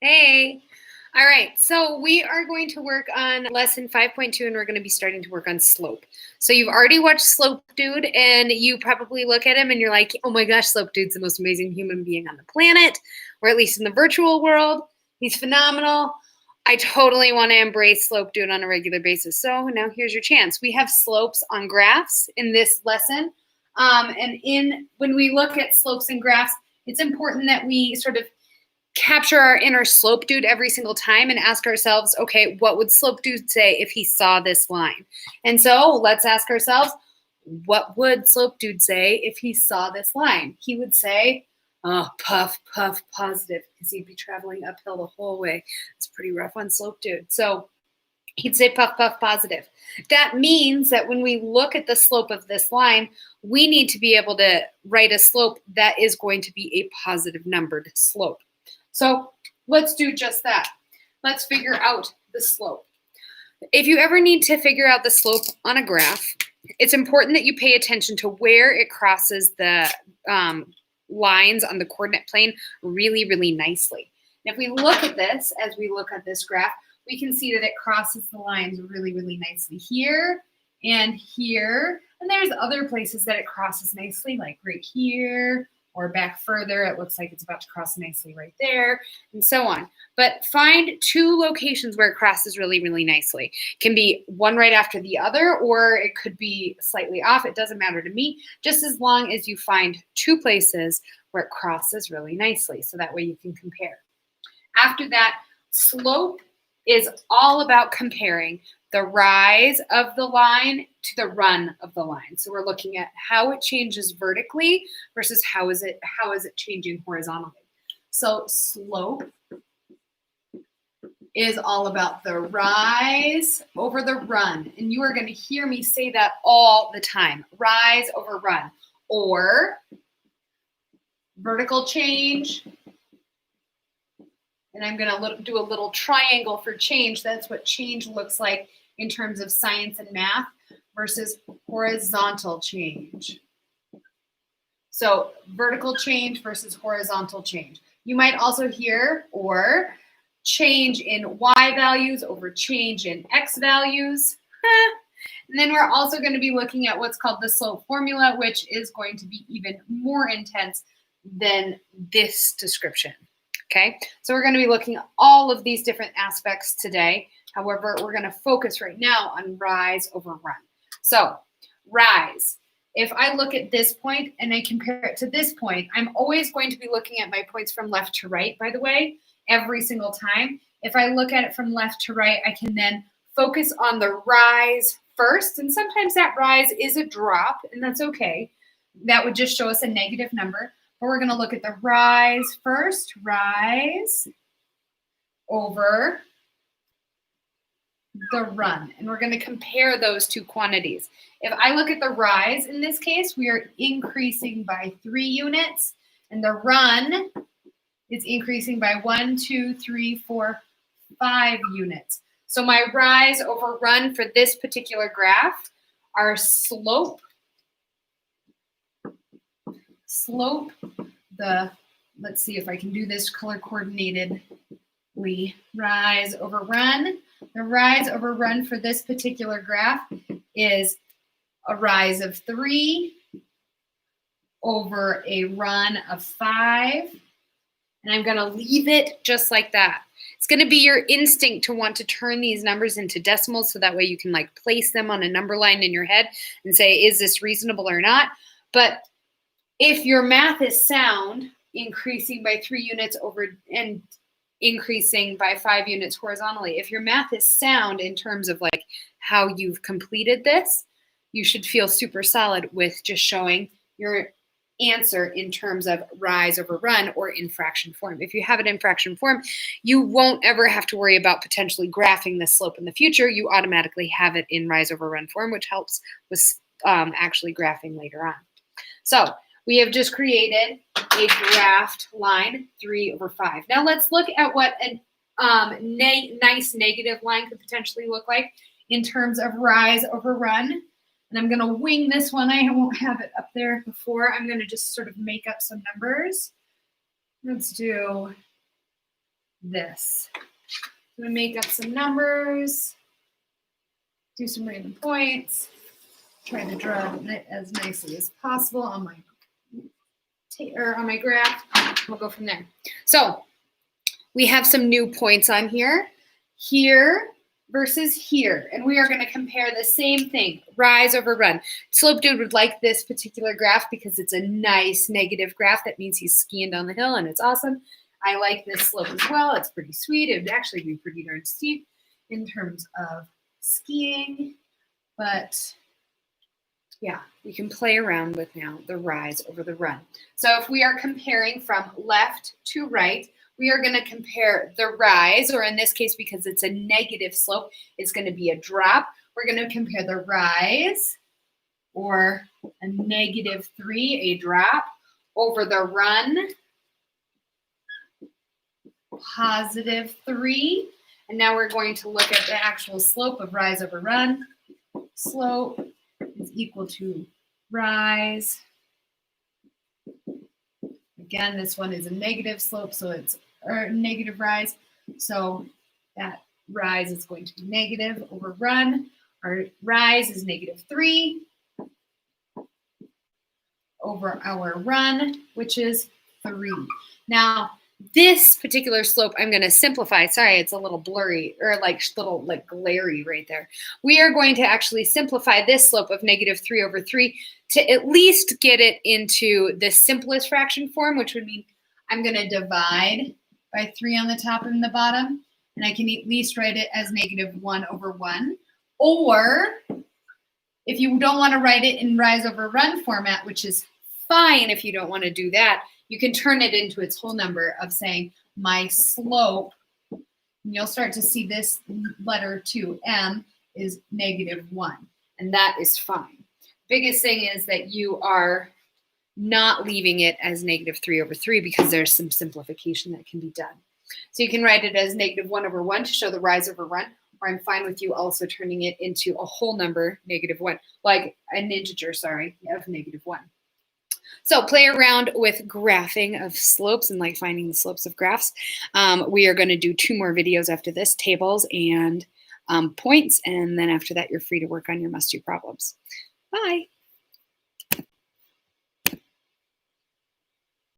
Hey. All right, so we are going to work on lesson 5.2 and we're going to be starting to work on slope. So you've already watched Slope Dude and you probably look at him and you're like, oh my gosh, Slope Dude's the most amazing human being on the planet, or at least in the virtual world. He's phenomenal. I totally want to embrace Slope Dude on a regular basis. So now here's your chance. We have slopes on graphs in this lesson. When we look at slopes and graphs, it's important that we sort of capture our inner Slope Dude every single time and ask ourselves, okay, what would Slope Dude say if he saw this line? And so let's ask ourselves, what would Slope Dude say if he saw this line? He would say, oh, puff, puff, positive, because he'd be traveling uphill the whole way. It's pretty rough on Slope Dude. So he'd say puff, puff, positive. That means that when we look at the slope of this line, we need to be able to write a slope that is going to be a positive numbered slope. So let's do just that. Let's figure out the slope. If you ever need to figure out the slope on a graph, it's important that you pay attention to where it crosses the lines on the coordinate plane really, really nicely. And if we look at this, as we look at this graph, we can see that it crosses the lines really, really nicely here and here. And there's other places that it crosses nicely, like right here, or back further, it looks like it's about to cross nicely right there, and so on. But find two locations where it crosses really, really nicely. It can be one right after the other, or it could be slightly off. It doesn't matter to me, just as long as you find two places where it crosses really nicely, so that way you can compare. After that, slope is all about comparing the rise of the line to the run of the line. So we're looking at how it changes vertically versus how is it changing horizontally. So slope is all about the rise over the run. And you are going to hear me say that all the time. Rise over run. Or vertical change. And I'm going to do a little triangle for change. That's what change looks like in terms of science and math versus horizontal change. So vertical change versus horizontal change. You might also hear or change in y values over change in x values. And then we're also going to be looking at what's called the slope formula, which is going to be even more intense than this description. Okay, so we're going to be looking at all of these different aspects today. However, we're going to focus right now on rise over run. So rise. If I look at this point and I compare it to this point, I'm always going to be looking at my points from left to right, by the way, every single time. If I look at it from left to right, I can then focus on the rise first. And sometimes that rise is a drop, and that's okay. That would just show us a negative number. But we're going to look at the rise first, rise over the run. And we're going to compare those two quantities. If I look at the rise, in this case, we are increasing by 3 units. And the run is increasing by 1, 2, 3, 4, 5 units. So my rise over run for this particular graph, our slope, let's see if I can do this color coordinatedly, rise over run. The rise over run for this particular graph is a rise of 3 over a run of 5. And I'm going to leave it just like that. It's going to be your instinct to want to turn these numbers into decimals so that way you can like place them on a number line in your head and say, is this reasonable or not? But if your math is sound, increasing by 3 units over and increasing by 5 units horizontally, if your math is sound in terms of like how you've completed this, you should feel super solid with just showing your answer in terms of rise over run or in fraction form. If you have it in fraction form, you won't ever have to worry about potentially graphing the slope in the future. You automatically have it in rise over run form, which helps with actually graphing later on. So we have just created a graphed line, 3 over 5. Now let's look at what a nice negative line could potentially look like in terms of rise over run. And I'm going to wing this one. I won't have it up there before. I'm going to just sort of make up some numbers. Let's do this. I'm going to make up some numbers, do some random points, try to draw it as nicely as possible on my graph. We'll go from there. So we have some new points on here, here versus here, and we are going to compare the same thing, rise over run. Slope Dude would like this particular graph because it's a nice negative graph. That means he's skiing down the hill, and it's awesome. I like this slope as well. It's pretty sweet. It would actually be pretty darn steep in terms of skiing, but yeah, we can play around with now the rise over the run. So if we are comparing from left to right, we are going to compare the rise, or in this case, because it's a negative slope, it's going to be a drop. We're going to compare the rise, or a -3, a drop, over the run, +3. And now we're going to look at the actual slope of rise over run. Slope is equal to rise. Again, this one is a negative slope, so it's negative rise. So that rise is going to be negative over run. Our rise is -3 over our run, which is 3. Now, this particular slope, I'm going to simplify. Sorry, it's a little blurry, or like glary right there. We are going to actually simplify this slope of -3 over 3 to at least get it into the simplest fraction form, which would mean I'm going to divide by 3 on the top and the bottom, and I can at least write it as -1 over 1. Or if you don't want to write it in rise over run format, which is fine if you don't want to do that, you can turn it into its whole number of saying my slope, and you'll start to see this letter too, M, is -1, and that is fine. Biggest thing is that you are not leaving it as -3 over 3 because there's some simplification that can be done. So you can write it as -1 over 1 to show the rise over run, or I'm fine with you also turning it into a whole number, -1, like an integer, sorry, of -1. So play around with graphing of slopes and like finding the slopes of graphs. We are going to do 2 more videos after this, tables and points, and then after that you're free to work on your must-do problems. Bye.